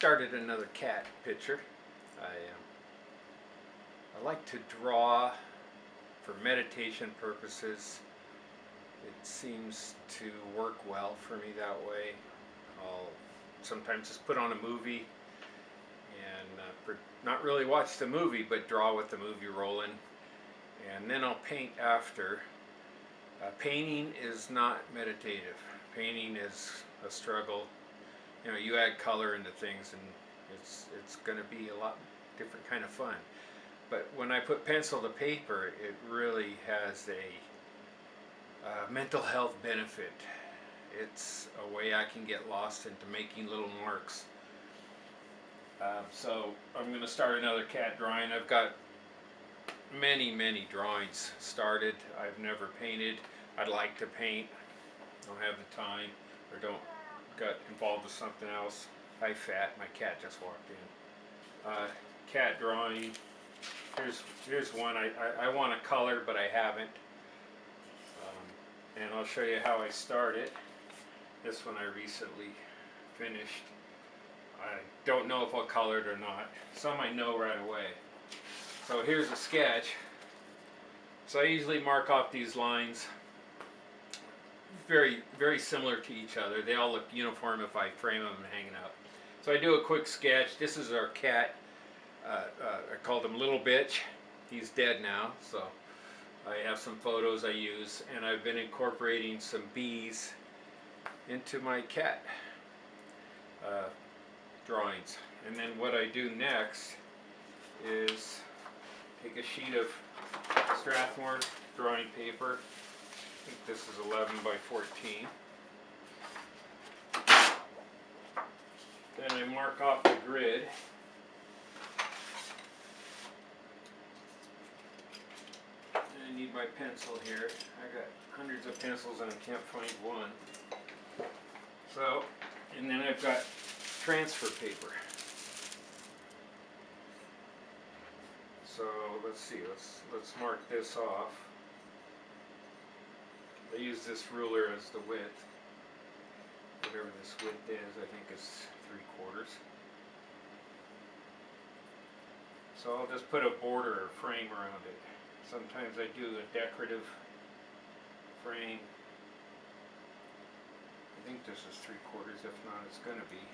started another cat picture. I like to draw for meditation purposes. It seems to work well for me that way. I'll sometimes just put on a movie and not really watch the movie, but draw with the movie rolling, and then I'll paint after. Painting is not meditative. Painting is a struggle. You know, you add color into things, and it's going to be a lot different kind of fun. But when I put pencil to paper, it really has a mental health benefit. It's a way I can get lost into making little marks. So I'm going to start another cat drawing. I've got many drawings started. I've never painted. I'd like to paint. Don't have the time, or got involved with something else. Hi Fat, my cat just walked in. Cat drawing. Here's one. I want a color, but I haven't. And I'll show you how I started. This one I recently finished. I don't know if I'll color it or not. Some I know right away. So here's a sketch. So I usually mark off these lines. Very similar to each other. They all look uniform if I frame them and hang it up. So I do a quick sketch. This is our cat. I called him Little Bitch. He's dead now, so I have some photos I use, and I've been incorporating some bees into my cat drawings. And then what I do next is take a sheet of Strathmore drawing paper. I think this is 11 by 14. Then I mark off the grid. I need my pencil here. I got hundreds of pencils and I can't find one. So, and then I've got transfer paper. So let's see, let's mark this off. I use this ruler as the width. Whatever this width is, I think it's 3/4. So I'll just put a border or frame around it. Sometimes I do a decorative frame. I think this is 3/4, if not it's going to be.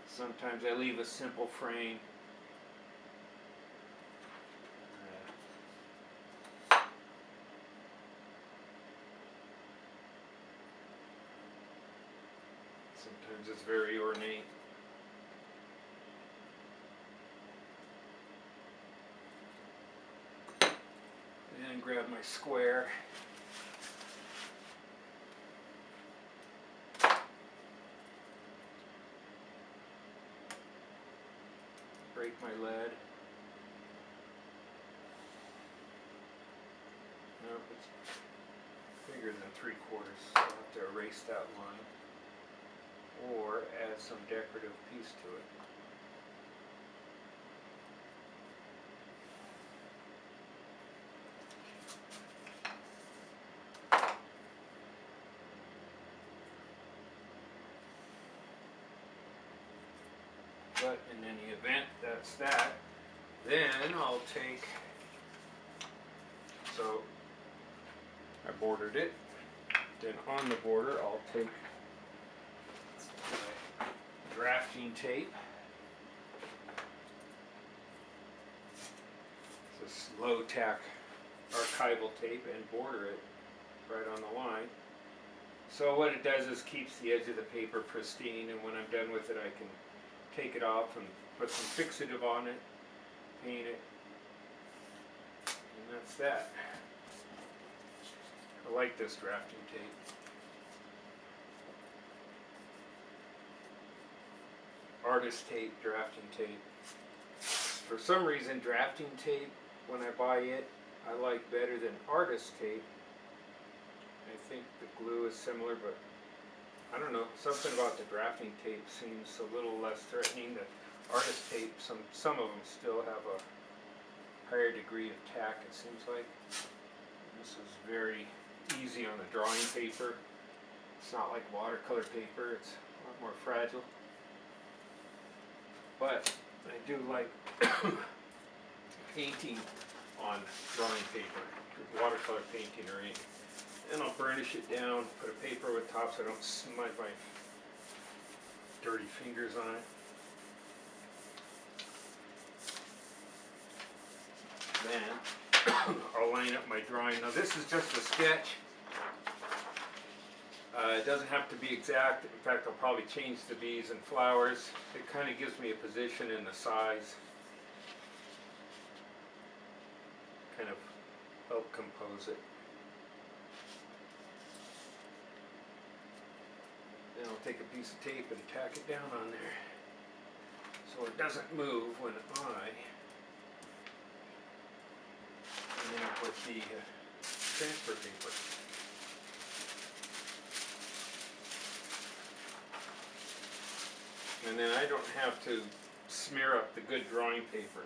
Sometimes I leave a simple frame. Sometimes it's very ornate. And grab my square. Break my lead. Nope, it's bigger than 3/4, so I'll have to erase that line or add some decorative piece to it. But in any event, that's that. Then I'll take, so I bordered it. Then on the border, I'll take my drafting tape. This low tack archival tape, and border it right on the line. So what it does is keeps the edge of the paper pristine, and when I'm done with it, I can take it off and put some fixative on it, paint it, and that's that. I like this drafting tape. Artist tape, drafting tape. For some reason, drafting tape, when I buy it, I like better than artist tape. I think the glue is similar, but I don't know, something about the drafting tape seems a little less threatening. The artist tape, some of them still have a higher degree of tack, it seems like. This is very easy on the drawing paper. It's not like watercolor paper, it's a lot more fragile. But I do like painting on drawing paper, watercolor painting or anything. And I'll burnish it down, put a paper with top so I don't smudge my dirty fingers on it. Then I'll line up my drawing. Now this is just a sketch. It doesn't have to be exact. In fact, I'll probably change the bees and flowers. It kind of gives me a position and the size. Kind of help compose it. Then I'll take a piece of tape and tack it down on there so it doesn't move when I clean up with the transfer paper. And then I don't have to smear up the good drawing paper.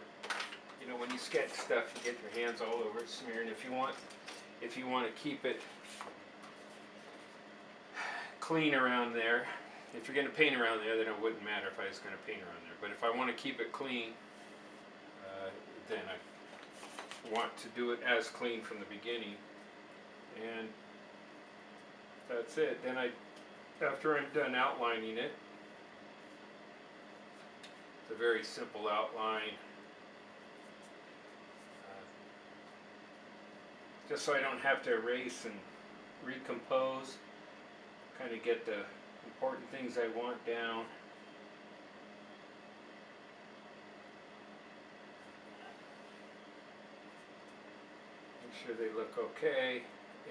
You know, when you sketch stuff, you get your hands all over it smearing. If you want to keep it clean around there, if you're going to paint around there, then it wouldn't matter if I was going to paint around there. But if I want to keep it clean, then I want to do it as clean from the beginning. And that's it. Then after I'm done outlining it, it's a very simple outline. Just so I don't have to erase and recompose, kind of get the important things I want down. Make sure they look okay,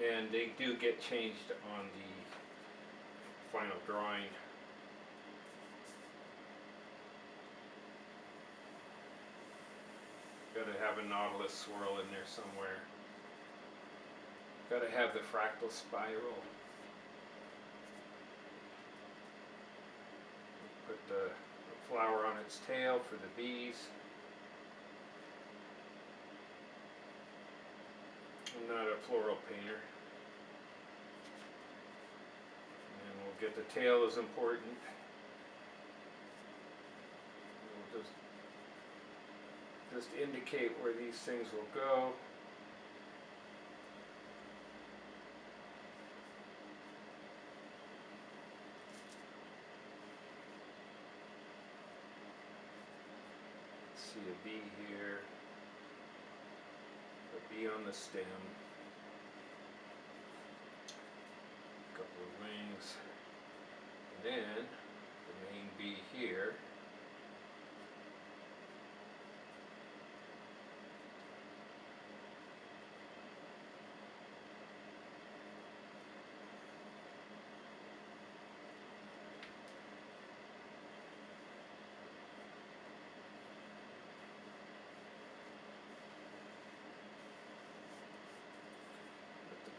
and they do get changed on the final drawing. Got to have a nautilus swirl in there somewhere. Got to have the fractal spiral. Put the flower on its tail for the bees. I'm not a floral painter. And we'll get the tail is important. We'll just indicate where these things will go. See a bee here, a bee on the stem, a couple of wings, and then the main bee here.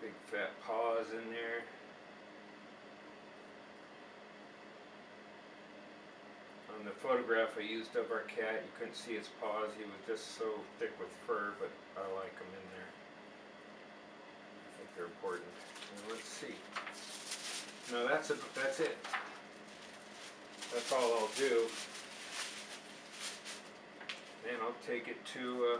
Big fat paws in there. On the photograph I used of our cat, you couldn't see his paws. He was just so thick with fur, but I like him in there. I think they're important. Now let's see. No, that's it. That's all I'll do. Then I'll take it to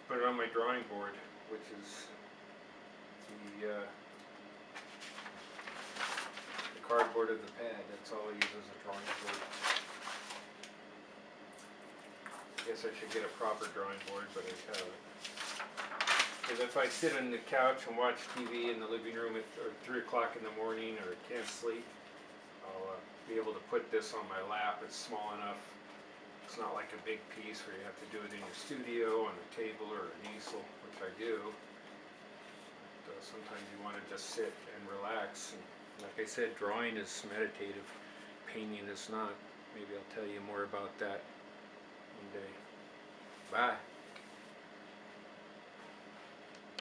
put it on my drawing board, which is the cardboard of the pad. That's all I use as a drawing board. I guess I should get a proper drawing board, but I haven't. Because if I sit on the couch and watch TV in the living room at 3 o'clock in the morning or can't sleep, I'll be able to put this on my lap. It's small enough. It's not like a big piece where you have to do it in your studio, on a table, or an easel, which I do. But, sometimes you want to just sit and relax. And like I said, drawing is meditative. Painting is not. Maybe I'll tell you more about that one day. Bye.